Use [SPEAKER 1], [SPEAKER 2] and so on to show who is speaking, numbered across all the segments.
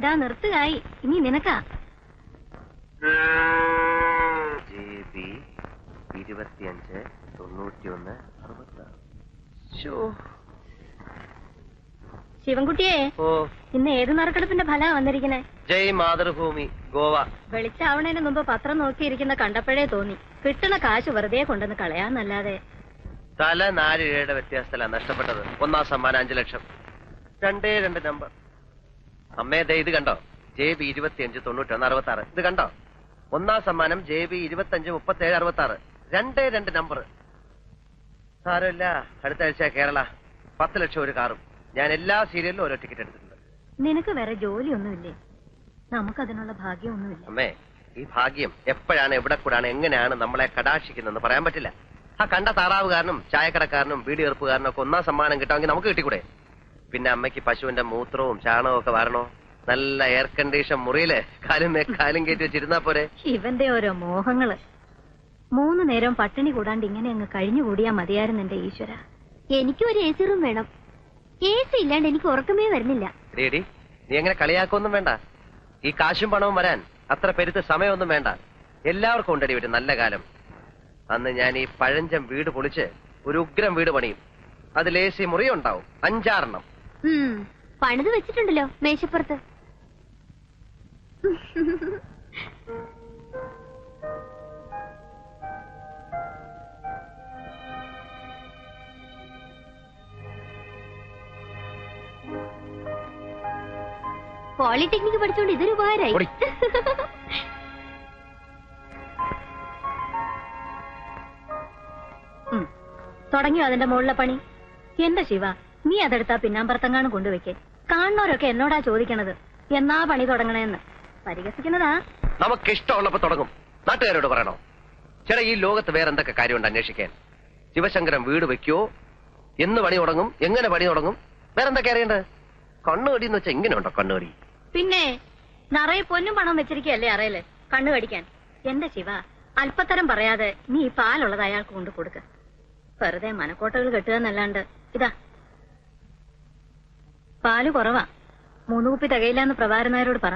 [SPEAKER 1] ഇതാ നിർത്തുകയായി. ഇനി നിനക്കാ.
[SPEAKER 2] JB 259166.
[SPEAKER 1] ശിവൻകുട്ടിയെ, ഇന്ന് ഏത് നറുക്കെടുപ്പിന്റെ ഫലാ വന്നിരിക്കണേ?
[SPEAKER 2] ജയ് മാതൃഭൂമി ഗോവ.
[SPEAKER 1] വെളിച്ചാവണേന് മുമ്പ് പത്രം നോക്കിയിരിക്കുന്ന കണ്ടപ്പോഴേ തോന്നി കിട്ടുന്ന കാശ് വെറുതെ കൊണ്ടുവന്ന് കളയാന്നല്ലാതെ.
[SPEAKER 2] തല 4 രൂപയുടെ വ്യത്യാസത്തിലാണ് നഷ്ടപ്പെട്ടത്. ഒന്നാം സമ്മാനം 5 ലക്ഷം. 2 നമ്പർ. അമ്മേ ദേ ഇത് കണ്ടോ? JB 259166. ഇത് കണ്ടോ? ഒന്നാം സമ്മാനം JB 253766. 2 നമ്പർ. സാരമില്ല, അടുത്ത ആഴ്ച കേരള. 10 ലക്ഷം ഒരു കാറും. ഞാൻ എല്ലാ സീരിയലിലും ഓരോ ടിക്കറ്റ് എടുത്തിട്ടുണ്ട്.
[SPEAKER 1] നിനക്ക് വേറെ ജോലിയൊന്നുമില്ലേ? നമുക്കതിനുള്ള ഭാഗ്യമൊന്നുമില്ല.
[SPEAKER 2] അമ്മേ, ഈ ഭാഗ്യം എപ്പോഴാണ്, എവിടെ കൂടാണ്, എങ്ങനെയാണ് നമ്മളെ കടാക്ഷിക്കുന്നതെന്ന് പറയാൻ പറ്റില്ല. ആ കണ്ട താറാവുകാരനും ചായക്കടക്കാരനും വീടി എറുപ്പുകാരനും ഒക്കെ ഒന്നാം സമ്മാനം കിട്ടാമെങ്കിൽ നമുക്ക് കിട്ടിക്കൂടെ? പിന്നെ അമ്മയ്ക്ക് പശുവിന്റെ മൂത്രവും ചാണകവും ഒക്കെ വരണോ? നല്ല എയർ കണ്ടീഷൻ മുറിയില് കാലും കയറ്റി വെച്ചിരുന്നാ പോരെ?
[SPEAKER 1] ഇവന്റെ ഓരോ മോഹങ്ങള്. 3 നേരം പട്ടിണി കൂടാണ്ട് ഇങ്ങനെ അങ്ങ് കഴിഞ്ഞുകൂടിയാ മതിയായിരുന്നു എന്റെ ഈശ്വര. എനിക്കും ഒരു AC റൂം വേണം. AC ഇല്ലാണ്ട് എനിക്ക് ഉറക്കമേ വരുന്നില്ല.
[SPEAKER 2] ഡേടി, നീ എങ്ങനെ കളിയാക്കൊന്നും വേണ്ട. ഈ കാശും പണവും വരാൻ അത്ര പെരുത്ത് സമയമൊന്നും വേണ്ട. എല്ലാവർക്കും ഉണ്ടടി ഒരു നല്ല കാലം. അന്ന് ഞാൻ ഈ പഴഞ്ചൻ വീട് പൊളിച്ച് ഒരു ഉഗ്രം വീട് പണിയും. അതിൽ AC മുറി ഉണ്ടാവും, 5-6 എണ്ണം.
[SPEAKER 1] പണിത് വെച്ചിട്ടുണ്ടല്ലോ മേശപ്പുറത്ത്. പോളിടെക്നിക്ക് പഠിച്ചോണ്ട് ഇതൊരു ഉപകാരമായി. തുടങ്ങിയോ അതിന്റെ മുകളിലെ പണി? എന്റെ ശിവ, നീ അതെടുത്താ പിന്നാമ്പറത്തങ്ങാണ് കൊണ്ടുവയ്ക്കേ. കാണുന്നവരൊക്കെ എന്നോടാ ചോദിക്കണത് എന്നാ പണി തുടങ്ങണേന്ന്. പരിഹസിക്കുന്നതാ.
[SPEAKER 2] നമുക്ക് ഇഷ്ടമുള്ളപ്പോ തുടങ്ങും. നാട്ടുകാരോട് പറയണോ? ചേട്ടാ, ഈ ലോകത്ത് വേറെ എന്തൊക്കെ കാര്യമുണ്ട് അന്വേഷിക്കാൻ? ശിവശങ്കരൻ വീട് വെക്കോ? എന്ന് പണി തുടങ്ങും? എങ്ങനെ പണി തുടങ്ങും? വേറെന്തൊക്കെ അറിയണ്ടത്? കണ്ണുകടി എന്ന് വെച്ചാൽ ഇങ്ങനെയുണ്ടോ കണ്ണുകടി?
[SPEAKER 1] പിന്നെ നിറയെ പൊന്നും പണം വെച്ചിരിക്കല്ലേ അറിയല്ലേ കണ്ണു കടിക്കാൻ. എന്റെ ശിവ, അല്പത്തരം പറയാതെ നീ ഈ പാലുള്ളത് അയാൾക്ക് കൊണ്ട് കൊടുക്ക. വെറുതെ മനക്കോട്ടകൾ കെട്ടുക എന്നല്ലാണ്ട്. ഇതാ പാല് കുറവാ, 3 കുപ്പി തികയില്ലാന്ന് പ്രഭാരനായരോട് പറ.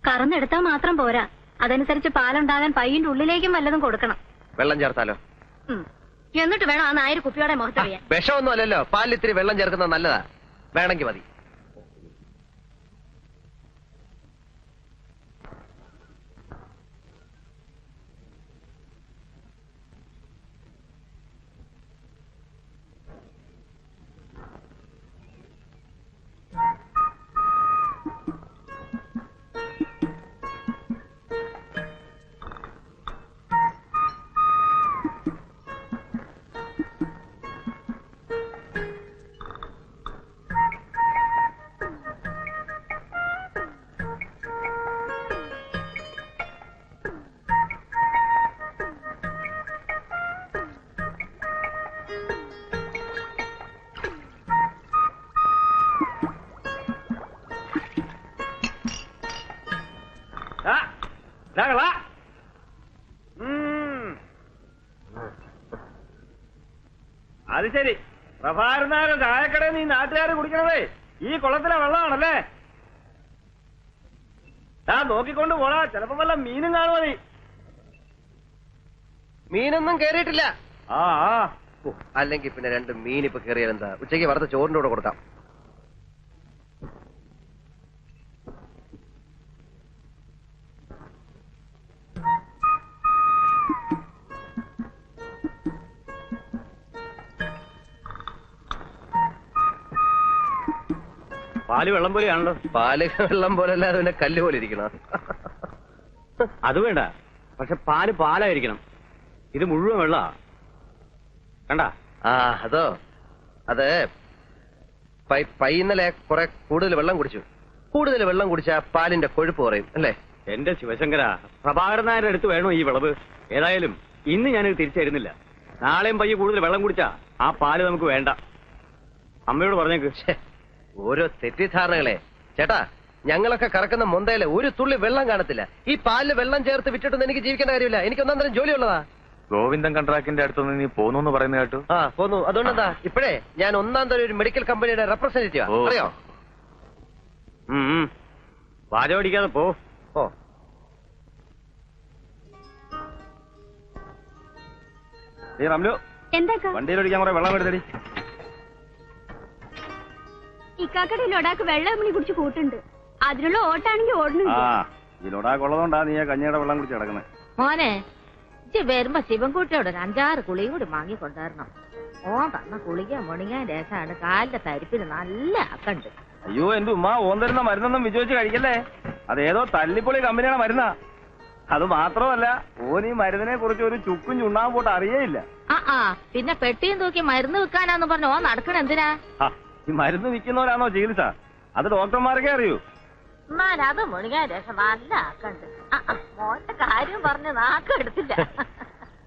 [SPEAKER 1] കറന്നെടുത്താ മാത്രം പോരാ, അതനുസരിച്ച് പാലുണ്ടാകാൻ പയ്യന്റെ ഉള്ളിലേക്കും വല്ലതും കൊടുക്കണം.
[SPEAKER 2] വെള്ളം ചേർത്താലോ?
[SPEAKER 1] എന്നിട്ട് വേണം ആ 1000 കുപ്പിയോടെ മുഖത്തറിയാൻ.
[SPEAKER 2] വിഷമൊന്നും അല്ലല്ലോ, പാലിൽ ഇത്തിരി വെള്ളം ചേർക്കുന്നത് നല്ലതാ. വേണമെങ്കിൽ മതി.
[SPEAKER 3] അത് ശരി, പ്രഭാരനായ ചായക്കടയിൽ നീ നാട്ടുകാർ കുടിക്കണതേ ഈ കുളത്തിലെ വെള്ളമാണല്ലേ? നോക്കിക്കൊണ്ട് പോടാ, ചിലപ്പോ വല്ല മീനും കാണുമോ നീ?
[SPEAKER 2] മീനൊന്നും കേറിയിട്ടില്ല. അല്ലെങ്കിൽ പിന്നെ 2 മീൻ ഇപ്പൊ കേറിയാലെന്താ? ഉച്ചയ്ക്ക് വറുത്ത ചോറിന്റെ കൂടെ കൊടുക്കാം.
[SPEAKER 3] പാല് വെള്ളം പോലെയാണല്ലോ.
[SPEAKER 2] പാല് വെള്ളം പോലെ അല്ലാതെ പിന്നെ കല്ല് പോലെ ഇരിക്കണം.
[SPEAKER 3] അത് വേണ്ട, പക്ഷെ പാല് പാലായിരിക്കണം. ഇത് മുഴുവൻ വെള്ള കണ്ട.
[SPEAKER 2] അതോ, അത് ഇന്നലെ കുറെ കൂടുതൽ വെള്ളം കുടിച്ചു. കൂടുതൽ വെള്ളം കുടിച്ചാ പാലിന്റെ കൊഴുപ്പ് കുറയും അല്ലേ?
[SPEAKER 3] എന്റെ ശിവശങ്കര, പ്രഭാകരൻ നായരുടെ അടുത്ത് വേണോ ഈ വിളവ്? ഏതായാലും ഇന്ന് ഞാനിത് തിരിച്ചരുന്നില്ല. നാളെയും പയ്യെ കൂടുതൽ വെള്ളം കുടിച്ചാ ആ പാല് നമുക്ക് വേണ്ട. അമ്മയോട് പറഞ്ഞേക്ക്.
[SPEAKER 2] ഓരോ തെറ്റിദ്ധാരണകളെ ചേട്ടാ. ഞങ്ങളൊക്കെ കറക്കുന്ന മൊന്തയില് ഒരു തുള്ളി വെള്ളം കാണത്തില്ല. ഈ പാലില് വെള്ളം ചേർത്ത് വിറ്റിട്ടൊന്നും എനിക്ക് ജീവിക്കേണ്ട കാര്യമില്ല. എനിക്ക് ഒന്നാന്തരം ജോലിയുള്ളതാ.
[SPEAKER 4] ഗോവിന്ദൻ കൺട്രാക്ടിന്റെ അടുത്തൊന്ന് നീ പോന്നു പറയുന്ന കേട്ടു.
[SPEAKER 2] പോന്നു. അതുകൊണ്ടെന്താ, ഇപ്പോഴേ ഞാൻ ഒന്നാന്തരം ഒരു മെഡിക്കൽ കമ്പനിയുടെ റെപ്രസെന്റേറ്റീവാ. അറിയോ?
[SPEAKER 3] വാചം അടിക്കാതെ പോ.
[SPEAKER 2] ഓ
[SPEAKER 3] റംലു,
[SPEAKER 1] എന്താ
[SPEAKER 3] വണ്ടിയിലൊടിക്കാൻ കുറെ വെള്ളം എടുത്തടി.
[SPEAKER 1] ഇക്കാക്കടെ ലൊടാക്ക് വെള്ളം മണി കുടിച്ച് കൂട്ടുണ്ട്. അതിനുള്ള ഓട്ടാണെങ്കിൽ ഓടുന്നുണ്ട്.
[SPEAKER 3] ഈ ലൊടാക്കുള്ളതുകൊണ്ടാ നീ കഞ്ഞിയുടെ വെള്ളം കുടിച്ച് കിടക്കുന്നത്.
[SPEAKER 5] മോനെ വരുമ്പോ ശിവൻകുട്ടിയോട് ഒരു 5-6 കുളിയും കൂടി വാങ്ങിക്കൊണ്ടുവരണം. ഓൻ തന്ന കുളിക്കാൻ മുണിങ്ങാൻ രസമാണ്. കാലിന്റെ തരിപ്പിന് നല്ല അക്കണ്ട്.
[SPEAKER 3] അയ്യോ എന്റെ ഉമ്മ, ഓൻ തരുന്ന മരുന്നൊന്നും വിജയിച്ച് കഴിക്കല്ലേ. അതേതോ തല്ലിപ്പൊളി കമ്പനിയാണ് മരുന്നാ. അത് മാത്രമല്ല, ഓൻ ഈ മരുന്നിനെ കുറിച്ച് ഒരു ചുക്കും ചുണ്ണാൻ പോട്ട് അറിയേയില്ല.
[SPEAKER 5] പിന്നെ പെട്ടിയും തൂക്കി മരുന്ന് വിൽക്കാനാന്ന് പറഞ്ഞു ഓൻ നടക്കണ എന്തിനാ?
[SPEAKER 3] ഈ മരുന്ന് വിൽക്കുന്നവരാണോ ചികിത്സ? അത് ഡോക്ടർമാർക്കേ അറിയൂ.
[SPEAKER 5] എന്നാൽ അത് മുണിങ്ങാൻ രസം നല്ല അക്കണ്ട്. മോന്റെ കാര്യം പറഞ്ഞ് നാക്കെടുത്തില്ല.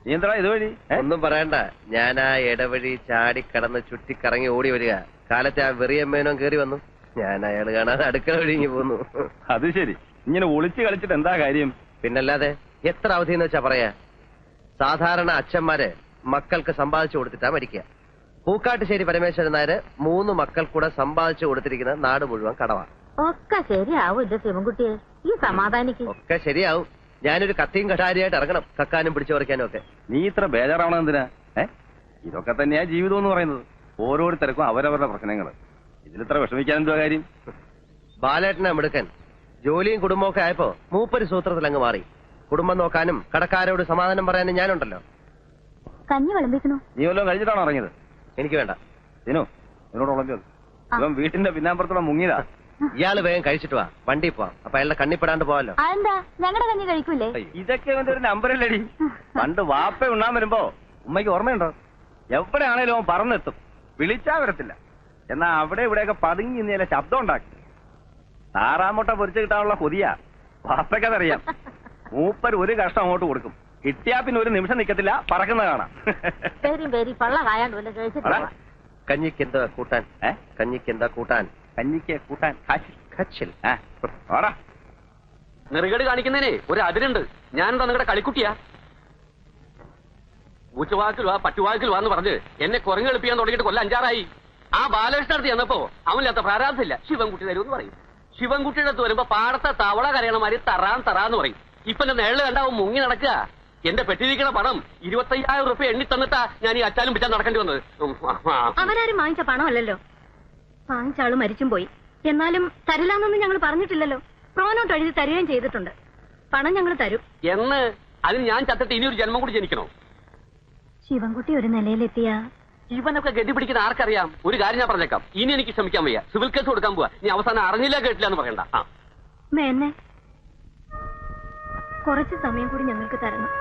[SPEAKER 3] നീ എന്താ ഇതുവഴി?
[SPEAKER 2] ഒന്നും പറയണ്ട, ഞാൻ ആ ഇടവഴി ചാടിക്കടന്ന് ചുറ്റിക്കറങ്ങി ഓടി വരിക. കാലത്തെ ആ വെറിയമ്മേനോ കേറി വന്നു. ഞാൻ അയാൾ കാണാതെ അടുക്കള ഒഴുങ്ങി പോന്നു.
[SPEAKER 3] അത് ശരി, ഇങ്ങനെ ഒളിച്ചു കളിച്ചിട്ട് എന്താ കാര്യം?
[SPEAKER 2] പിന്നല്ലാതെ എത്ര അവധിയെന്ന് വെച്ചാ പറയാ. സാധാരണ അച്ഛന്മാര് മക്കൾക്ക് സമ്പാദിച്ചു കൊടുത്തിട്ടാ മരിക്കുക. പൂക്കാട്ടുശ്ശേരി പരമേശ്വരൻ നായര് 3 മക്കൾ കൂടെ സമ്പാദിച്ചു കൊടുത്തിരിക്കുന്ന നാട് മുഴുവൻ കടവാ.
[SPEAKER 5] ഒക്കെ ശരിയാവും എന്റെ ശിവൻകുട്ടിയെ, ഈ സമാധാനിക്ക്.
[SPEAKER 2] ഒക്കെ ശരിയാവും. ഞാനൊരു കത്തിയും കഠാരിയായിട്ട് ഇറങ്ങണം, കക്കാനും പിടിച്ചു പറിക്കാനും ഒക്കെ.
[SPEAKER 3] നീ ഇത്ര ബേജാറാവണം എന്തിനാ? ഇതൊക്കെ തന്നെയാ ജീവിതം എന്ന് പറയുന്നത്. ഓരോരുത്തർക്കും അവരവരുടെ പ്രശ്നങ്ങൾ. ഇതിലിത്ര വിഷമിക്കാൻ എന്തോ കാര്യം?
[SPEAKER 2] ബാലേട്ടനെ മിടുക്കൻ. ജോലിയും കുടുംബവും ഒക്കെ ആയപ്പോ മൂപ്പര് സൂത്രത്തിൽ അങ്ങ് മാറി. കുടുംബം നോക്കാനും കടക്കാരോട് സമാധാനം പറയാനും ഞാനുണ്ടല്ലോ.
[SPEAKER 1] കഞ്ഞി വിളമ്പിക്കണോ?
[SPEAKER 3] നീ വല്ലതും കഴിച്ചിട്ടാണോ ഇറങ്ങിയത്?
[SPEAKER 2] എനിക്ക് വേണ്ട.
[SPEAKER 3] ദിനു, എന്നോട് ഉളഞ്ഞത് ഇവൻ വീട്ടിന്റെ പിന്നാമ്പുറത്തൂടെ മുങ്ങിയതാ.
[SPEAKER 2] ഇയാള് വേഗം കഴിച്ചിട്ട് വാ, വണ്ടി പോവാം. അപ്പൊ അയാളുടെ കണ്ണിപ്പെടാണ്ട് പോവാലോ.
[SPEAKER 1] അതെന്താ, ഞങ്ങളുടെ കഞ്ഞി കഴിക്കൂലേ?
[SPEAKER 3] ഇതൊക്കെ ഇവന്റെ ഒരു നമ്പറല്ലടി. പണ്ട് വാപ്പ ഉണ്ണാൻ വരുമ്പോ ഉമ്മയ്ക്ക് ഓർമ്മയുണ്ടോ? എവിടെയാണേലും അവൻ പറന്നെത്തും, വിളിച്ചാ വരത്തില്ല. എന്നാ അവിടെ ഇവിടെയൊക്കെ പതുങ്ങി ഇന്നലെ ശബ്ദം ഉണ്ടാക്കി. താറാമുട്ട പൊരിച്ചു കിട്ടാനുള്ള കൊതിയാ വാപ്പയ്ക്കതറിയാം. മൂപ്പർ ഒരു കഷ്ടം അങ്ങോട്ട് കൊടുക്കും, കിട്ടിയാ പിന്നെ ഒരു നിമിഷം നിക്കത്തില്ല, പറക്കുന്ന കാണാം.
[SPEAKER 5] പള്ള കായാണ്ട് വല്ല കഴിച്ചിട്ട്
[SPEAKER 2] കഞ്ഞിക്ക് എന്താ കൂട്ടാൻ? കഞ്ഞിക്ക് എന്താ കൂട്ടാൻ?
[SPEAKER 3] കഞ്ഞിക്ക് കൂട്ടാൻ
[SPEAKER 6] നെറുകേട് കാണിക്കുന്നതിനെ ഒരു അതിരുണ്ട്. ഞാനെന്താ നിങ്ങളുടെ കളിക്കുട്ടിയാ? ഊച്ചവാക്കിൽ വാ പട്ടുവാക്കിൽ വാന്ന് പറഞ്ഞ് എന്നെ കുരങ്ങെളുപ്പിക്കാൻ തുടങ്ങിയിട്ട് കൊല്ലം 5-6 ആ ബാലകൃഷ്ണ അടുത്ത് ചെന്നപ്പോ അവനില്ലാത്ത പ്രാരാബ്ധമില്ല. ശിവൻകുട്ടി തരുമെന്ന് പറയും. ശിവൻകുട്ടിയുടെ അടുത്ത് വരുമ്പോ പാടത്തെ തവള കരയണമാതിരി തറാന്ന് പറയും. ഇപ്പൊ എന്റെ നേളില് കണ്ടാവും മുങ്ങി നടക്കുക. എന്റെ പെട്ടിരിക്കണ പണം 25,000 രൂപ എണ്ണി തന്നിട്ടാ ഞാൻ ഈ അച്ചാലും പിച്ചാൻ നടക്കേണ്ടി വന്നത്.
[SPEAKER 1] അവരാരും വാങ്ങിച്ച പണമല്ലല്ലോ. വാങ്ങിച്ച ആള് മരിച്ചും പോയി. എന്നാലും തരില്ലാന്നൊന്നും ഞങ്ങൾ പറഞ്ഞിട്ടില്ലല്ലോ. പ്രോനോട്ട് എഴുതി തരികയും ചെയ്തിട്ടുണ്ട്. പണം ഞങ്ങൾ തരും
[SPEAKER 6] എന്ന്. അതിന് ഞാൻ ചത്തിട്ട് ഇനിയൊരു ജന്മം കൂടി ജനിക്കണോ?
[SPEAKER 1] ശിവൻകുട്ടി ഒരു നിലയിലെത്തിയ
[SPEAKER 6] ഇവനൊക്കെ ഗതി പിടിക്കുന്ന ആർക്കറിയാം? ഒരു കാര്യം ഞാൻ പറഞ്ഞേക്കാം, ഇനി എനിക്ക് ശ്രമിക്കാൻ വയ്യ. സിവിൽ കേസ് കൊടുക്കാൻ പോവാ. നീ അവസാനം അറിഞ്ഞില്ല കേട്ടില്ല എന്ന് പറയണ്ട.
[SPEAKER 1] മേന്നെ, കുറച്ച് സമയം കൂടി ഞങ്ങൾക്ക് തരണം.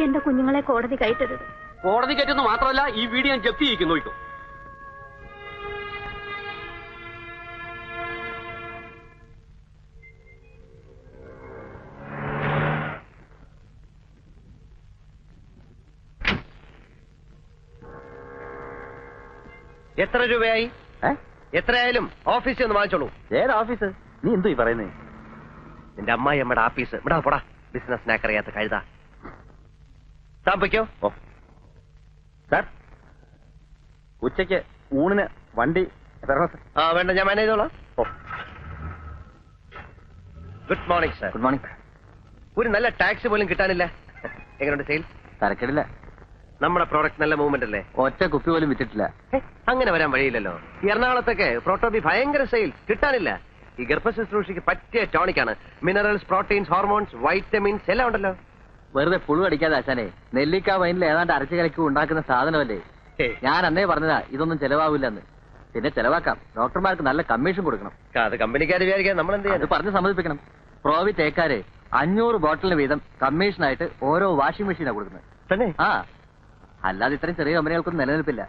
[SPEAKER 1] എന്റെ കുഞ്ഞുങ്ങളെ കോടതി കയറ്റരുത്.
[SPEAKER 6] കോടതി കയറ്റുന്നു മാത്രമല്ല, ഈ വീഡിയോ ഞാൻ ജപ്തി ചെയ്യിക്കും. നോക്കൂ.
[SPEAKER 2] എത്ര രൂപയായി? എത്രയായാലും ഓഫീസിൽ ഒന്ന് വാങ്ങിച്ചോളൂ.
[SPEAKER 3] ഏത് ഓഫീസ്? നീ എന്തോ ഈ പറയുന്നേ?
[SPEAKER 2] എന്റെ അമ്മായിയമ്മയുടെ ആഫീസ്. ഇവിടെ പോടാ, ബിസിനസ് നാക്കറിയാത്ത കഴുതാ. താമ്പയ്ക്കോ?
[SPEAKER 3] സാർ, ഉച്ചയ്ക്ക് ഊണിന് വണ്ടി
[SPEAKER 2] വേണ്ട, ഞാൻ മാനേജ് ചെയ്തോളാം. Good morning sir.
[SPEAKER 3] Good morning.
[SPEAKER 2] ഒരു നല്ല ടാക്സി പോലും കിട്ടാനില്ല. എങ്ങനെയുണ്ട് സെയിൽ?
[SPEAKER 3] തരക്കേടില്ല.
[SPEAKER 2] നമ്മുടെ പ്രോഡക്റ്റ് നല്ല മൂവ്മെന്റ് അല്ലേ?
[SPEAKER 3] ഒറ്റ കുപ്പി പോലും വിറ്റിട്ടില്ല.
[SPEAKER 2] അങ്ങനെ വരാൻ വഴിയില്ലല്ലോ. ഈ എറണാകുളത്തൊക്കെ പ്രോട്ടോബി ഭയങ്കര സെയിൽ, കിട്ടാനില്ല. ഈ ഗർഭശുശ്രൂഷയ്ക്ക് പറ്റിയ ടോണിക്കാണ്. മിനറൽസ്, പ്രോട്ടീൻസ്, ഹോർമോൺസ്, വൈറ്റമിൻസ് എല്ലാം ഉണ്ടല്ലോ.
[SPEAKER 7] വെറുതെ പുഴു അടിക്കാതെ ആശാനെ, നെല്ലിക്ക വൈനിൽ ഏതാണ്ട് അരച്ചു കലക്കി ഉണ്ടാക്കുന്ന സാധനമല്ലേ. ഞാൻ അന്നേ പറഞ്ഞതാ ഇതൊന്നും ചെലവാവില്ലെന്ന്. പിന്നെ ചെലവാക്കാം, ഡോക്ടർമാർക്ക് നല്ല കമ്മീഷൻ കൊടുക്കണം.
[SPEAKER 2] അത് കമ്പനിക്കാർ വിചാരിക്കാൻ നമ്മൾ എന്ത് ചെയ്യാൻ?
[SPEAKER 7] അത് പറഞ്ഞ് സമ്മതിപ്പിക്കണം. പ്രോവി തേക്കാര് 500 ബോട്ടിലിന് വീതം കമ്മീഷനായിട്ട് ഓരോ വാഷിംഗ് മെഷീനാണ് കൊടുക്കുന്നത്.
[SPEAKER 2] തന്നെ?
[SPEAKER 7] അല്ലാതെ ഇത്രയും ചെറിയ കമ്പനികൾക്കൊന്നും നിലനിൽപ്പില്ല.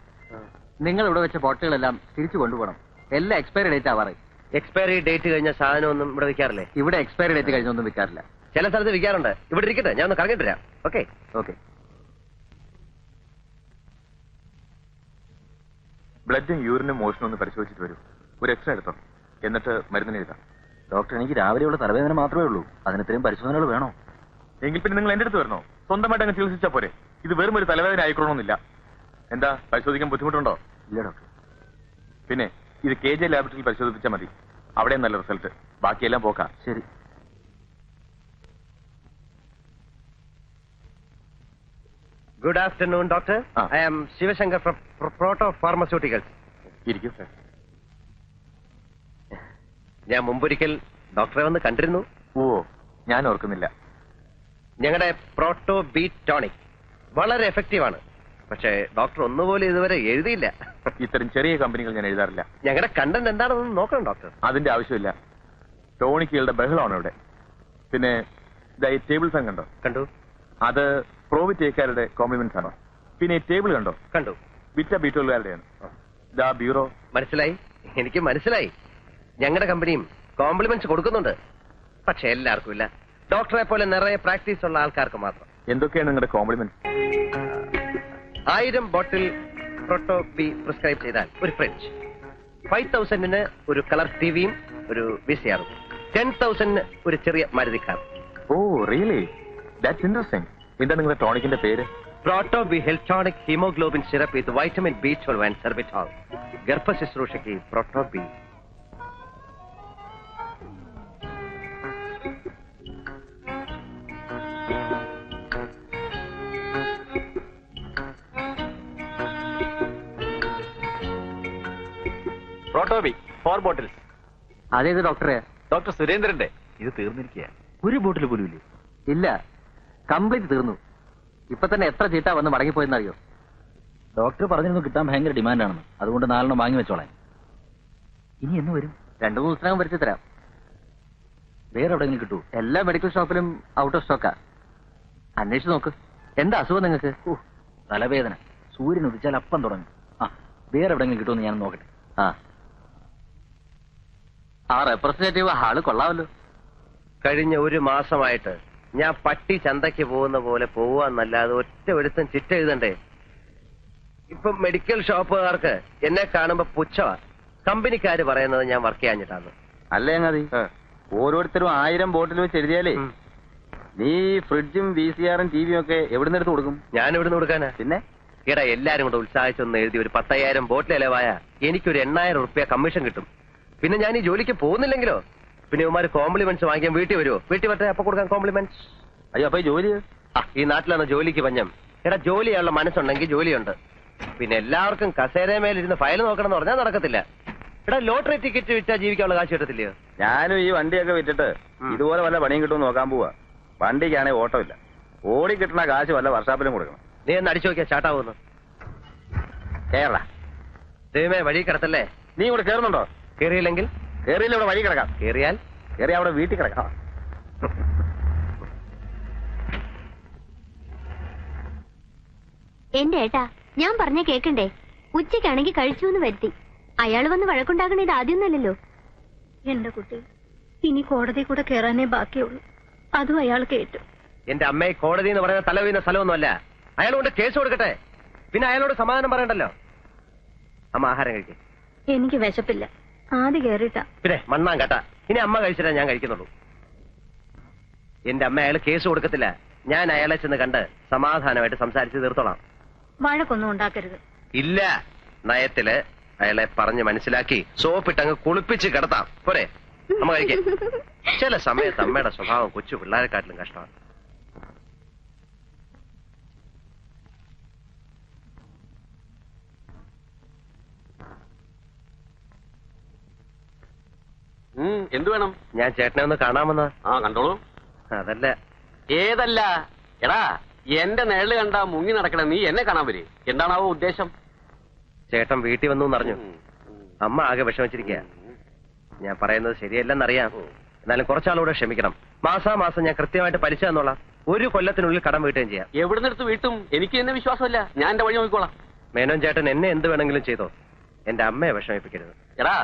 [SPEAKER 7] നിങ്ങൾ ഇവിടെ വെച്ച ബോട്ടിലുകളെല്ലാം തിരിച്ചു കൊണ്ടുപോകണം. എല്ലാം എക്സ്പയറി ഡേറ്റ് ആവാറ്.
[SPEAKER 2] എക്സ്പയറി ഡേറ്റ് കഴിഞ്ഞ സാധനമൊന്നും ഇവിടെ വിൽക്കാറില്ലേ?
[SPEAKER 7] ഇവിടെ എക്സ്പയറി ഡേറ്റ് കഴിഞ്ഞൊന്നും വിൽക്കാറില്ല.
[SPEAKER 2] ചില സ്ഥലത്ത് വിൽക്കാറുണ്ട്. ഇവിടെ ഇരിക്കട്ടെ, ഞാൻ ഒന്ന് കറങ്ങിട്ട് വരാം. Okay
[SPEAKER 7] okay.
[SPEAKER 4] ബ്ലഡും യൂറിനും മോഷനും ഒന്ന് പരിശോധിച്ചിട്ട് വരൂ. ഒരു എക്സ്ട്രാ എടുത്തോ, എന്നിട്ട് മരുന്നിന് എഴുതാം.
[SPEAKER 7] ഡോക്ടർ, എനിക്ക് രാവിലെയുള്ള തലവേദന മാത്രമേ ഉള്ളൂ. അതിന് ഇത്രയും പരിശോധനകൾ വേണോ?
[SPEAKER 4] എങ്കിൽ പിന്നെ നിങ്ങൾ എന്റെ അടുത്ത് വരണോ? സ്വന്തമായിട്ട് അങ്ങ് ചികിത്സിച്ചാ പോരെ. ഇത് വെറും ഒരു തലവേദന ആയിക്കൊള്ളണമെന്നില്ല. എന്താ, പരിശോധിക്കാൻ ബുദ്ധിമുട്ടുണ്ടോ?
[SPEAKER 7] ഇല്ല ഡോക്ടർ.
[SPEAKER 4] പിന്നെ ഇത് KJ ലാബറട്ടറിയിൽ പരിശോധിപ്പിച്ചാൽ മതി. അവിടെ നല്ല റിസൾട്ട്. ബാക്കിയെല്ലാം പോക്കാം.
[SPEAKER 7] ശരി.
[SPEAKER 2] Good afternoon doctor. I am Shivashankar from Proto Pharmaceuticals.
[SPEAKER 4] ഇരിക്കും സാർ.
[SPEAKER 2] ഞാൻ മുമ്പൊരിക്കൽ ഡോക്ടറെ വന്ന് കണ്ടിരുന്നു.
[SPEAKER 4] ഓ, ഞാൻ ഓർക്കുന്നില്ല.
[SPEAKER 2] ഞങ്ങളുടെ പ്രോട്ടോ ബീറ്റ് ടോണിക് വളരെ എഫക്റ്റീവാണ്. പക്ഷേ ഡോക്ടർ ഒന്നുപോലെ ഇതുവരെ എഴുതിയില്ല.
[SPEAKER 4] ഇത്തരം ചെറിയ കമ്പനികൾ ഞാൻ എഴുതാറില്ല.
[SPEAKER 2] ഞങ്ങളുടെ കണ്ടന്റ് എന്താണെന്ന് നോക്കണം ഡോക്ടർ.
[SPEAKER 4] അതിന്റെ ആവശ്യമില്ല. ടോണിക്കുകളുടെ ബഹളമാണ് ഇവിടെ. പിന്നെ ഈ ടേബിൾ ഫാൻ കണ്ടോ?
[SPEAKER 2] കണ്ടു.
[SPEAKER 4] അത് പ്രോവിറ്റേക്കാരുടെ കോംപ്ലിമെന്റ്സ് ആണ്. പിന്നെ ഈ ടേബിൾ കണ്ടോ?
[SPEAKER 2] കണ്ടു.
[SPEAKER 4] വിറ്റ ബീറ്റോളുകാരുടെയാണ്. ദാ ബ്യൂറോ.
[SPEAKER 2] മനസ്സിലായി, എനിക്ക് മനസ്സിലായി. ഞങ്ങളുടെ കമ്പനിയും കോംപ്ലിമെന്റ്സ് കൊടുക്കുന്നുണ്ട്. പക്ഷെ എല്ലാവർക്കും ഇല്ല. ഡോക്ടറെ പോലെ നിറയെ പ്രാക്ടീസ് ഉള്ള ആൾക്കാർക്ക് മാത്രം.
[SPEAKER 4] എന്തൊക്കെയാണ് നിങ്ങളുടെ complement?
[SPEAKER 2] 1000 bottle Proto B prescribe ചെയ്താൽ ഒരു ഫ്രിഡ്ജ്, 5000 ഒരു കളർ ടിവിയും ഒരു VCR-ഉം, 10,000 ഒരു ചെറിയ Maruti car.
[SPEAKER 4] Oh really, that's interesting. എന്താ നിങ്ങളുടെ ടോണിക്കിന്റെ പേര്?
[SPEAKER 2] Proto B Healtonic haemoglobin syrup with vitamin B12 and sorbitol. ഗർഭ ശുശ്രൂഷയ്ക്ക് പ്രോട്ടോ ബി.
[SPEAKER 3] പ്രോട്ടോബി 4 ബോട്ടിൽസ്.
[SPEAKER 7] അതേത് ഡോക്ടറെ?
[SPEAKER 3] ഡോക്ടർ സുരേന്ദ്രന്റെ. ഇത് തീർന്നിരിക്കുക. ഒരു ബോട്ടിൽ പോലും ഇല്ലേ?
[SPEAKER 7] ഇല്ല, കംപ്ലീറ്റ് തീർന്നു. ഇപ്പൊ തന്നെ എത്ര ചീട്ടാ വന്ന് മടങ്ങിപ്പോയെന്നറിയോ?
[SPEAKER 8] ഡോക്ടർ പറഞ്ഞിരുന്നു കിട്ടാൻ ഭയങ്കര ഡിമാൻഡാണെന്ന്. അതുകൊണ്ട് 4 വാങ്ങി വെച്ചോളാം. ഇനി എന്ന് വരും?
[SPEAKER 7] 2-3 ദിവസത്തിനകം വരുത്തി തരാം.
[SPEAKER 8] വേറെ എവിടെയെങ്കിലും കിട്ടൂ?
[SPEAKER 7] എല്ലാ മെഡിക്കൽ ഷോപ്പിലും ഔട്ട് ഓഫ് സ്റ്റോക്കാ. അന്വേഷിച്ച് നോക്ക്. എന്താ അസുഖം നിങ്ങൾക്ക്?
[SPEAKER 8] തലവേദന. സൂര്യൻ ഉദിച്ചാൽ അപ്പം തുടങ്ങും. വേറെ എവിടെയെങ്കിലും കിട്ടുമെന്ന് ഞാൻ നോക്കട്ടെ.
[SPEAKER 7] ആ റെപ്രസെന്റേറ്റീവ് ആള് കൊള്ളാമല്ലോ.
[SPEAKER 2] കഴിഞ്ഞ ഒരു മാസമായിട്ട് ഞാൻ പട്ടി ചന്തയ്ക്ക് പോകുന്ന പോലെ പോവാന്നല്ലാതെ ഒറ്റ ഒരുത്തം ചിറ്റ എഴുതണ്ടേ. ഇപ്പൊ മെഡിക്കൽ ഷോപ്പുകാർക്ക് എന്നെ കാണുമ്പോ പുച്ഛമാ. കമ്പനിക്കാര് പറയുന്നത് ഞാൻ വർക്ക് ചെയ്യാഞ്ഞിട്ടാണ്.
[SPEAKER 3] അല്ലേ അങ്ങതി, ഓരോരുത്തരും 1000 ബോട്ടിൽ വെച്ച് എഴുതിയാലേ നീ ഫ്രിഡ്ജും VCR-ഉം TV-യും ഒക്കെ എവിടുന്ന് എടുത്ത് കൊടുക്കും?
[SPEAKER 2] ഞാൻ എവിടുന്ന് കൊടുക്കാനാ?
[SPEAKER 3] പിന്നെ
[SPEAKER 2] ഈടാ എല്ലാരും കൂടെ ഉത്സാഹിച്ചൊന്ന് എഴുതി ഒരു 10,000 ബോട്ടിൽ ഇലവായ എനിക്കൊരു 8,000 റുപ്യ കമ്മീഷൻ കിട്ടും. പിന്നെ ഞാൻ ഈ ജോലിക്ക് പോകുന്നില്ലെങ്കിലോ? പിന്നെ ഇവന്മാര് കോംപ്ലിമെന്റ്സ് വാങ്ങിക്കാൻ വീട്ടിൽ വരുമോ? വീട്ടിൽ വരട്ടെ, അപ്പൊ കൊടുക്കാൻ കോംപ്ലിമെന്റ്സ്.
[SPEAKER 3] അയ്യോ, അപ്പൊ ഈ ജോലി
[SPEAKER 2] ഈ നാട്ടിലാണ് ജോലിക്ക് പഞ്ഞം. എടാ ജോലി ചെയ്യാനുള്ള മനസ്സുണ്ടെങ്കിൽ ജോലിയുണ്ട്. പിന്നെ എല്ലാവർക്കും കസേരമേലിരുന്ന് ഫയൽ നോക്കണം എന്ന് പറഞ്ഞാൽ നടക്കത്തില്ല. എടാ ലോട്ടറി ടിക്കറ്റ് വിറ്റാ ജീവിക്കാനുള്ള കാശ് കിട്ടത്തില്ലയോ?
[SPEAKER 3] ഞാനും ഈ വണ്ടിയൊക്കെ വിറ്റിട്ട് ഇതുപോലെ വല്ല പണിയും കിട്ടുമെന്ന് നോക്കാൻ പോവാ. വണ്ടിക്കാണെങ്കിൽ ഓട്ടമില്ല. ഓടി കിട്ടുന്ന കാശ് വല്ല വർഷാപ്പിലും കൊടുക്കണം.
[SPEAKER 2] നീ ഒന്ന് അടിച്ചു നോക്കിയാ ചാട്ടാവുന്നു.
[SPEAKER 3] കേരള
[SPEAKER 2] ദൈവമേ, വഴി കിടത്തല്ലേ.
[SPEAKER 3] നീ ഇവിടെ കയറുന്നുണ്ടോ?
[SPEAKER 2] കേറിയില്ലെങ്കിൽ?
[SPEAKER 3] കേറിയില്ല, ഇവിടെ വഴി കിടക്കാം.
[SPEAKER 2] കേറിയാൽ?
[SPEAKER 3] കേറി അവിടെ വീട്ടിൽ കിടക്കാം.
[SPEAKER 9] എന്റെ ഏട്ടാ, ഞാൻ പറഞ്ഞ കേക്കണ്ടേ? ഉച്ചയ്ക്കാണെങ്കിൽ കഴിച്ചു എന്ന് വരുത്തി. അയാൾ വന്ന് വഴക്കുണ്ടാക്കണ ഇത് ആദ്യമൊന്നല്ലല്ലോ.
[SPEAKER 1] എന്റെ കുട്ടി, ഇനി കോടതി കൂടെ കയറാനേ ബാക്കിയുള്ളൂ. അതും അയാൾ കേട്ടു.
[SPEAKER 2] എന്റെ അമ്മയെ കോടതി എന്ന് പറയുന്ന തല വീഴുന്ന സ്ഥലമൊന്നുമല്ല. അയാൾ കൊണ്ട് കേസ് കൊടുക്കട്ടെ. പിന്നെ അയാളോട് സമാധാനം പറയണ്ടല്ലോ. അമ്മ ആഹാരം കഴിക്കും.
[SPEAKER 1] എനിക്ക് വിശപ്പില്ല. ആദ്യം കേറിട്ടാ.
[SPEAKER 2] പിന്നെ മണ്ണാൻ കേട്ടാ. ഇനി അമ്മ കഴിച്ചിട്ടേ ഞാൻ കഴിക്കുന്നുള്ളൂ. എന്റെ അമ്മ അയാൾ കേസ് കൊടുക്കത്തില്ല. ഞാൻ അയാളെ ചെന്ന് കണ്ട് സമാധാനമായിട്ട് സംസാരിച്ച് തീർത്തോളാം.
[SPEAKER 1] വഴക്കൊന്നും ഉണ്ടാക്കരുത്.
[SPEAKER 2] ഇല്ല, നയത്തില് അയാളെ പറഞ്ഞ് മനസ്സിലാക്കി സോപ്പിട്ടങ്ങ് കുളിപ്പിച്ച് കിടത്താം. പോരെ? അമ്മ കഴിക്കേ. ചില സമയത്ത് അമ്മയുടെ സ്വഭാവം കൊച്ചു പിള്ളേരെക്കാട്ടിലും കഷ്ടമാണ്.
[SPEAKER 6] എന്ത് വേണം?
[SPEAKER 2] ഞാൻ ചേട്ടനെ ഒന്ന് കാണാമെന്ന്.
[SPEAKER 6] കണ്ടോളൂ.
[SPEAKER 2] അതല്ല.
[SPEAKER 6] ഏതല്ല? എടാ, എന്റെ നിഴല് കണ്ടാ മുങ്ങി നടക്കണ നീ എന്നെ കാണാൻ വരെ. എന്താണാവോ ഉദ്ദേശം?
[SPEAKER 2] ചേട്ടൻ വീട്ടിൽ വന്നു എന്നറിഞ്ഞു. അമ്മ ആകെ വിഷമിച്ചിരിക്കുക. ഞാൻ പറയുന്നത് ശരിയല്ലെന്നറിയാം. എന്നാലും കുറച്ചാളൂടെ ക്ഷമിക്കണം. മാസാമാസം ഞാൻ കൃത്യമായിട്ട് പലിശ തന്നോളാം. 1 കൊല്ലത്തിനുള്ളിൽ കടം വീട്ടുകയും ചെയ്യാം.
[SPEAKER 6] എവിടുന്നെടുത്ത് വീട്ടും? എനിക്ക് എന്നെ വിശ്വാസമല്ല. ഞാൻ എന്റെ വഴി നോക്കിക്കോളാം.
[SPEAKER 2] മേനോൻ ചേട്ടൻ എന്നെ എന്ത് വേണമെങ്കിലും ചെയ്തോ. എന്റെ അമ്മയെ വിഷമിപ്പിക്കരുത്.
[SPEAKER 6] എടാ,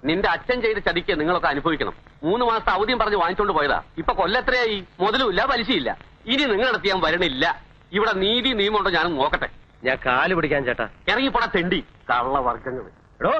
[SPEAKER 6] നിന്റെ അച്ഛൻ ചെയ്ത ചതിക്ക് നിങ്ങളൊക്കെ അനുഭവിക്കണം. 3 മാസത്തെ അവധിയും പറഞ്ഞ് വാങ്ങിച്ചോണ്ട് പോയതാ. ഇപ്പൊ കൊല്ലത്രയായി. മുതലുമില്ല, പലിശയില്ല. ഇനി നിങ്ങളടുത്ത് ഞാൻ വരണില്ല. ഇവിടെ നീതി നിയമമുണ്ടോ ഞാനും നോക്കട്ടെ.
[SPEAKER 2] ഞാൻ കാല് പിടിക്കാൻ ചേട്ടാ.
[SPEAKER 6] ഇറങ്ങിപ്പോടാ തെണ്ടി കള്ള വർഗങ്ങൾ.
[SPEAKER 2] എടോ,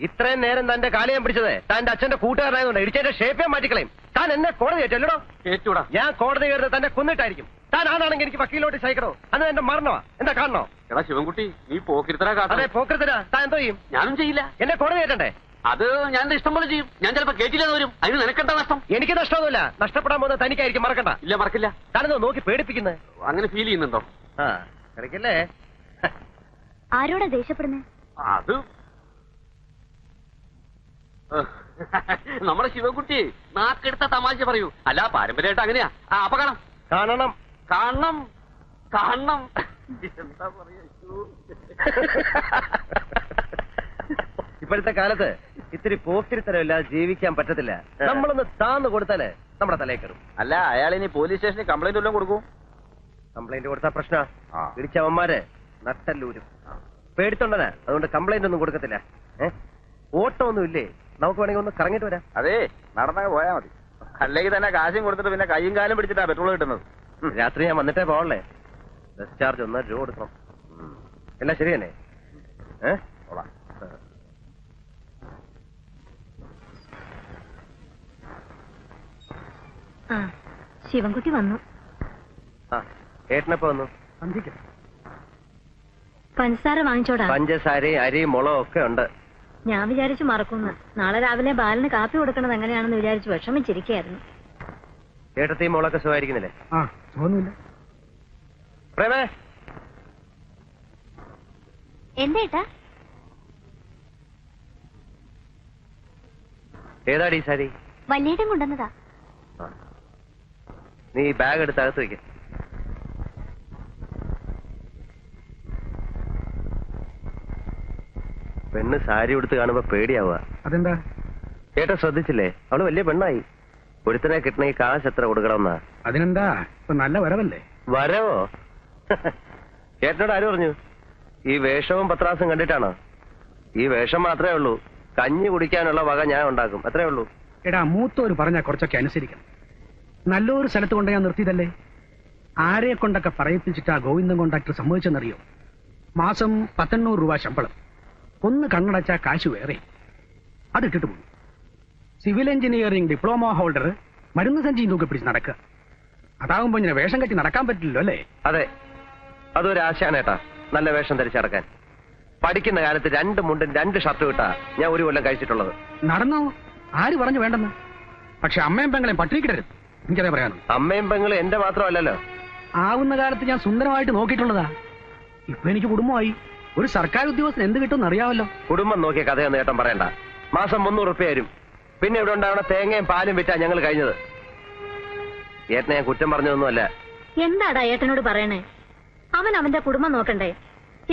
[SPEAKER 2] ഇത്രയും നേരം തന്റെ കാല് ഞാൻ പിടിച്ചത് തന്റെ അച്ഛന്റെ കൂട്ടുകാരനായതുകൊണ്ട് ഇടിച്ചതിന്റെ ഷേപ്പ് ഞാൻ മാറ്റിക്കളയും. താൻ എന്നെ കോടതി ഏറ്റല്ലോ.
[SPEAKER 6] ഏറ്റൂടാ.
[SPEAKER 2] ഞാൻ കോടതി കയറുന്നത് തന്നെ കൊന്നിട്ടായിരിക്കും. താൻ ആണാണെങ്കിൽ എനിക്ക് വക്കീലോട്ട് സഹിക്കണോ? അന്ന് എന്റെ മരണമാ. എന്താ കാണണോ?
[SPEAKER 6] എടാ ശിവൻകുട്ടി, നീ പോക്കിരുത്തരാ കാട്ടെ.
[SPEAKER 2] അതെ, പോക്കരുത്തരാ. താൻ എന്തോ ചെയ്യും?
[SPEAKER 6] ഞാനും ചെയ്യില്ല.
[SPEAKER 2] എന്നെ കോടതി ഏറ്റണ്ടേ?
[SPEAKER 6] അത് ഞാൻ ഇഷ്ടം പോലെ ചെയ്യും. ഞാൻ ചിലപ്പോ കേട്ടില്ലെന്ന് വരും. അതിന് നിനക്കെന്താ നഷ്ടം?
[SPEAKER 2] എനിക്ക് നഷ്ടമൊന്നുമില്ല. നഷ്ടപ്പെടാൻ പോകുന്നത് തനിക്കായിരിക്കും, മറക്കണ്ട.
[SPEAKER 6] ഇല്ല, മറക്കില്ല.
[SPEAKER 2] താനെന്തോ നോക്കി പേടിപ്പിക്കുന്നത്?
[SPEAKER 6] അങ്ങനെ ഫീൽ ചെയ്യുന്നുണ്ടോ?
[SPEAKER 2] ആ കളിക്കല്ലേ.
[SPEAKER 9] ആരോടാ ദേഷ്യപ്പെടുന്നേ?
[SPEAKER 6] അത് നമ്മുടെ ശിവൻകുട്ടി നാക്കെടുത്ത തമാശ പറയൂ. അല്ല, പാരമ്പര്യമായിട്ട് അങ്ങനെയാ. അപ്പൊ കാണാം.
[SPEAKER 2] കാണണം
[SPEAKER 6] കാണണം കാണണം. എന്താ പറയാ,
[SPEAKER 2] ഇപ്പോഴത്തെ കാലത്ത് ഇത്തിരി പോക്കിരിത്തരമില്ലാതെ ജീവിക്കാൻ പറ്റത്തില്ല. നമ്മളൊന്ന് താന്ന് കൊടുത്താലേ നമ്മുടെ തലയിൽ കയറും.
[SPEAKER 3] അല്ല, അയാൾ ഇനി പോലീസ് സ്റ്റേഷനിൽ കംപ്ലൈന്റ് വല്ലതും കൊടുക്കും?
[SPEAKER 2] കംപ്ലൈന്റ് കൊടുത്താ പ്രശ്ന. ഇടിച്ചവന്മാര് നട്ടല്ലൂരും. പേടിത്തൊണ്ടനാ, അതുകൊണ്ട് കംപ്ലൈന്റ് ഒന്നും കൊടുക്കത്തില്ല. ഓട്ടം ഒന്നും ഇല്ലേ? നമുക്ക് വേണമെങ്കിൽ ഒന്ന് കറങ്ങിട്ട് വരാം.
[SPEAKER 3] അതെ, നടന്നങ്ങ് പോയാ മതി. അല്ലെങ്കിൽ തന്നെ കാശും കൊടുത്തിട്ട് പിന്നെ കയ്യും കാലും പിടിച്ചിട്ടാ പെട്രോൾ കിട്ടുന്നത്.
[SPEAKER 2] രാത്രി ഞാൻ വന്നിട്ടേ പോകണല്ലേ. ബസ് ചാർജ് 1 രൂപ കൊടുക്കണം. എല്ലാം ശരി തന്നെ.
[SPEAKER 1] ശിവൻകുട്ടി വന്നു.
[SPEAKER 2] ഏട്ടനപ്പോ വന്നു.
[SPEAKER 1] പഞ്ചസാര വാങ്ങിച്ചോടാ.
[SPEAKER 2] പഞ്ചസാരയും അരിയും മുളകും ഒക്കെ ഉണ്ട്.
[SPEAKER 1] ഞാൻ വിചാരിച്ചു മറക്കുന്നു. നാളെ രാവിലെ ബാലന് കാപ്പി കൊടുക്കണത് എങ്ങനെയാണെന്ന് വിചാരിച്ചു വിഷമിച്ചിരിക്കുകയായിരുന്നു.
[SPEAKER 2] ഏട്ടത്തെയും മോളൊക്കെ സുഖമായിരിക്കുന്നില്ലേ? പ്രേമേ,
[SPEAKER 9] എന്തേട്ടാ?
[SPEAKER 2] ഏതാടി സാരി?
[SPEAKER 9] വല്യേട്ടൻ കൊണ്ടുവന്നതാ.
[SPEAKER 2] നീ ബാഗ് എടുത്ത് അകത്ത് വയ്ക്ക. പെണ്ണ് സാരി ഉടുത്ത് കാണുമ്പോ പേടിയാവുക.
[SPEAKER 10] അതെന്താ?
[SPEAKER 2] ഏട്ടാ ശ്രദ്ധിച്ചില്ലേ? അവള് വലിയ പെണ്ണായി. ഒരുത്തനെ കിട്ടണമെങ്കിൽ കാശ് എത്ര കൊടുക്കണമെന്നാ?
[SPEAKER 10] അതിനെന്താ, ഇപ്പൊ നല്ല വരവല്ലേ?
[SPEAKER 2] വരവോ? ഏട്ടനോട് ആര് പറഞ്ഞു? ഈ വേഷവും പത്രാസും കണ്ടിട്ടാണോ? ഈ വേഷം മാത്രമേ ഉള്ളൂ. കഞ്ഞി കുടിക്കാനുള്ള വക ഞാൻ ഉണ്ടാക്കും, അത്രേ ഉള്ളൂ.
[SPEAKER 10] എടാ, മൂത്തോര് പറഞ്ഞാൽ കുറച്ചൊക്കെ അനുസരിക്കണം. നല്ലൊരു സ്ഥലത്ത് കൊണ്ട് ഞാൻ നിർത്തിയതല്ലേ. ആരെ കൊണ്ടൊക്കെ പറയിപ്പിച്ചിട്ടാ ഗോവിന്ദൻ കോൺട്രാക്ടർ സമ്മതിച്ചെന്നറിയോ? മാസം 1800 രൂപ ശമ്പളം. ഒന്ന് കണ്ണടച്ചാ കാശ് വേറെ. അതിട്ടിട്ട് പോകും. സിവിൽ എഞ്ചിനീയറിംഗ് ഡിപ്ലോമ ഹോൾഡർ മരുന്ന് സഞ്ചിയും തൂക്കി പിടിച്ച് നടക്കുക. അതാകുമ്പോ ഇങ്ങനെ വേഷം കെട്ടി നടക്കാൻ പറ്റില്ലല്ലോ അല്ലേ?
[SPEAKER 2] അതെ, അതൊരു ആശയാണ് ഏട്ടാ, നല്ല വേഷം ധരിച്ചടക്കാൻ. പഠിക്കുന്ന കാലത്ത് 2 മുണ്ടും 2 ഷർട്ടും ഇട്ടാ ഞാൻ 1 കൊല്ലം കഴിച്ചിട്ടുള്ളത്.
[SPEAKER 10] നടന്നോ? ആര് പറഞ്ഞു വേണ്ടെന്ന്? പക്ഷെ അമ്മയും പെങ്ങളെയും പട്ടിണിക്കിടരുത്, എനിക്കതേ പറയാനുള്ളൂ.
[SPEAKER 2] അമ്മയും പെങ്ങളും എന്റെ മാത്രമല്ലല്ലോ.
[SPEAKER 10] ആവുന്ന കാലത്ത് ഞാൻ സുന്ദരമായിട്ട് നോക്കിയിട്ടുള്ളതാ. ഇപ്പൊ എനിക്ക് കുടുംബമായി. ഒരു സർക്കാർ ഉദ്യോഗസ്ഥൻ എന്ത് കിട്ടുമെന്ന് അറിയാമല്ലോ.
[SPEAKER 2] കുടുംബം നോക്കിയ കഥയൊന്നും ഏട്ടൻ പറയണ്ട. മാസം 300 രൂപ വരും. പിന്നെ ഇവിടെ ഉണ്ടാവണ തേങ്ങയും പാലും വിറ്റാ ഞങ്ങൾ കഴിഞ്ഞത്. ഏട്ടനെ ഞാൻ കുറ്റം പറഞ്ഞതൊന്നുമല്ല.
[SPEAKER 1] എന്താടാ ഏട്ടനോട് പറയണേ? അവൻ അവന്റെ കുടുംബം നോക്കണ്ടേ?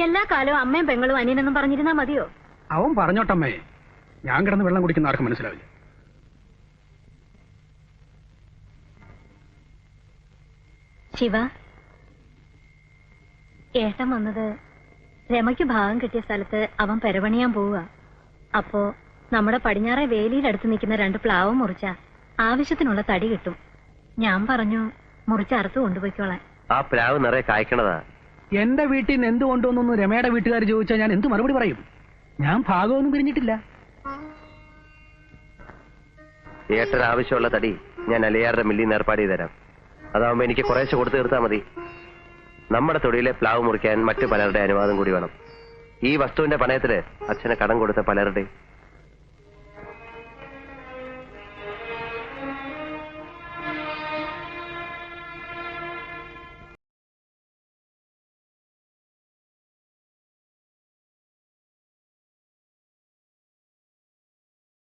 [SPEAKER 1] എല്ലാ കാലവും അമ്മയും പെങ്ങളും അനിയനെന്നും പറഞ്ഞിരുന്നാ മതിയോ?
[SPEAKER 10] അവൻ പറഞ്ഞോട്ടമ്മേ, ഞാൻ കിടന്ന് വെള്ളം കുടിക്കുന്ന ആർക്കും മനസ്സിലാവില്ല.
[SPEAKER 1] ശിവ, ഏട്ടൻ വന്നത് രമയ്ക്ക് ഭാഗം കിട്ടിയ സ്ഥലത്ത് അവൻ പെരപണിയാൻ പോവുക. അപ്പോ നമ്മുടെ പടിഞ്ഞാറെ വേലിയിലടുത്ത് നിൽക്കുന്ന 2 പ്ലാവ് മുറിച്ച ആവശ്യത്തിനുള്ള തടി കിട്ടും. ഞാൻ പറഞ്ഞു മുറിച്ചറുത്ത് കൊണ്ടുപോയിക്കോളാൻ.
[SPEAKER 2] ആ പ്ലാവ് നിറയെ കായ്ക്കണതാ.
[SPEAKER 10] എന്റെ വീട്ടിൽ നിന്ന് എന്ത് കൊണ്ടുവന്നു രമയുടെ വീട്ടുകാർ ചോദിച്ചാൽ ഞാൻ എന്ത് മറുപടി പറയും? ഞാൻ ഭാഗമൊന്നും പിരിഞ്ഞിട്ടില്ല.
[SPEAKER 2] ഏട്ടന് ആവശ്യമുള്ള തടി ഞാൻ അലിയാറുടെ മില്ലിൽ നിന്ന് ഏർപ്പാട് ചെയ്ത് തരാം. അതാവുമ്പോ എനിക്ക് കുറേശ്ശെ കൊടുത്തു തീർത്താൽ മതി. നമ്മുടെ തൊടിയിലെ പ്ലാവ് മുറിക്കാൻ മറ്റു പലരുടെ അനുവാദം കൂടി വേണം. ഈ വസ്തുവിന്റെ പണയത്തില് അച്ഛന് കടം കൊടുത്ത പലരുടെയും